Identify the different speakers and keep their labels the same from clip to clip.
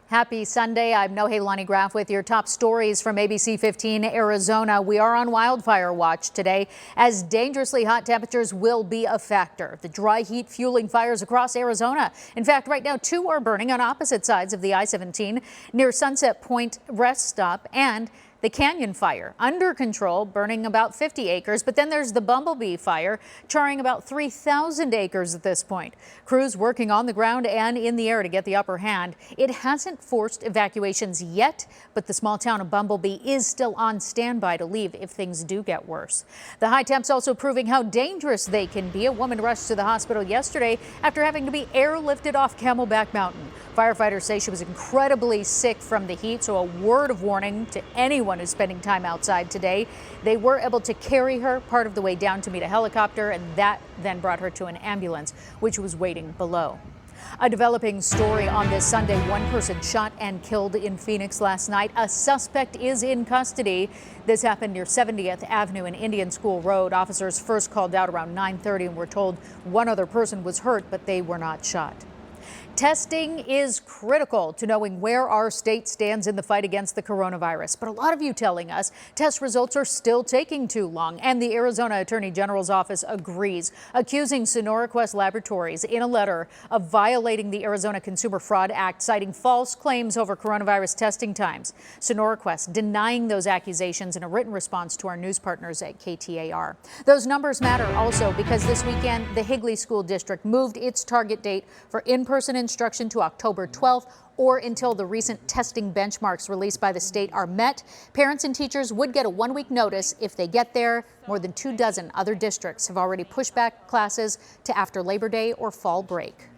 Speaker 1: Happy Sunday. I'm Nohelani Graff with your top stories from ABC15 Arizona. We are on wildfire watch today as dangerously hot temperatures will be a factor. The dry heat fueling fires across Arizona. In fact, right now, 2 are burning on opposite sides of the I-17 near Sunset Point Rest Stop and the Canyon Fire, under control, burning about 50 acres. But then there's the Bumblebee Fire, charring about 3,000 acres at this point. Crews working on the ground and in the air to get the upper hand. It hasn't forced evacuations yet, but the small town of Bumblebee is still on standby to leave if things do get worse. The high temps also proving how dangerous they can be. A woman rushed to the hospital yesterday after having to be airlifted off CAMELBACK Mountain. Firefighters say she was incredibly sick from the heat, so a word of warning to anyone who's spending time outside today. They were able to carry her part of the way down to meet a helicopter, and that then brought her to an ambulance, which was waiting below. A developing story on this Sunday. One person shot and killed in Phoenix last night. A suspect is in custody. This happened near 70th Avenue and Indian School Road. Officers first called out around 9:30 and were told one other person was hurt, but they were not shot. Testing is critical to knowing where our state stands in the fight against the coronavirus. But a lot of you telling us test results are still taking too long. And the Arizona Attorney General's office agrees, accusing SonoraQuest Laboratories in a letter of violating the Arizona Consumer Fraud Act, citing false claims over coronavirus testing times. SonoraQuest denying those accusations in a written response to our news partners at KTAR. Those numbers matter also because this weekend the Higley School District moved its target date for in-person instruction to October 12th or until the recent testing benchmarks released by the state are met. Parents and teachers would get a 1-week notice if they get there. More than 24 other districts have already pushed back classes to after Labor Day or fall break.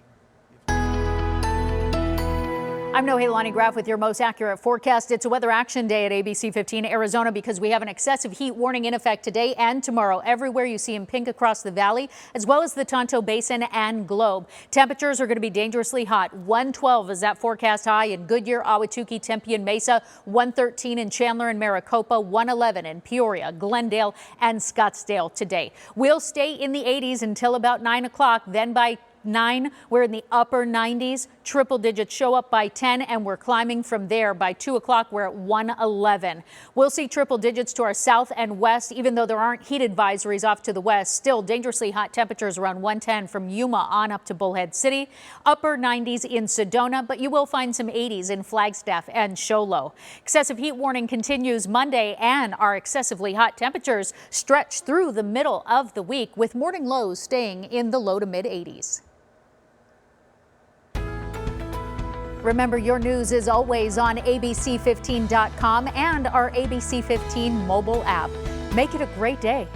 Speaker 1: I'm Nohelani Graff with your most accurate forecast. It's a weather action day at ABC15 Arizona because we have an excessive heat warning in effect today and tomorrow everywhere you see in pink across the valley, as well as the Tonto Basin and Globe. Temperatures are going to be dangerously hot. 112 is that forecast high in Goodyear, Ahwatukee, Tempe, and Mesa. 113 in Chandler and Maricopa. 111 in Peoria, Glendale, and Scottsdale today. We'll stay in the 80s until about 9 o'clock. Then by 9, we're in the upper 90s. Triple digits show up by 10, and we're climbing from there. By 2 o'clock, we're at 111. We'll see triple digits to our south and west, even though there aren't heat advisories off to the west. Still dangerously hot temperatures around 110 from Yuma on up to Bullhead City. Upper 90s in Sedona, but you will find some 80s in Flagstaff and Show Low. Excessive heat warning continues Monday, and our excessively hot temperatures stretch through the middle of the week, with morning lows staying in the low to mid 80s. Remember, your news is always on ABC15.com and our ABC15 mobile app. Make it a great day.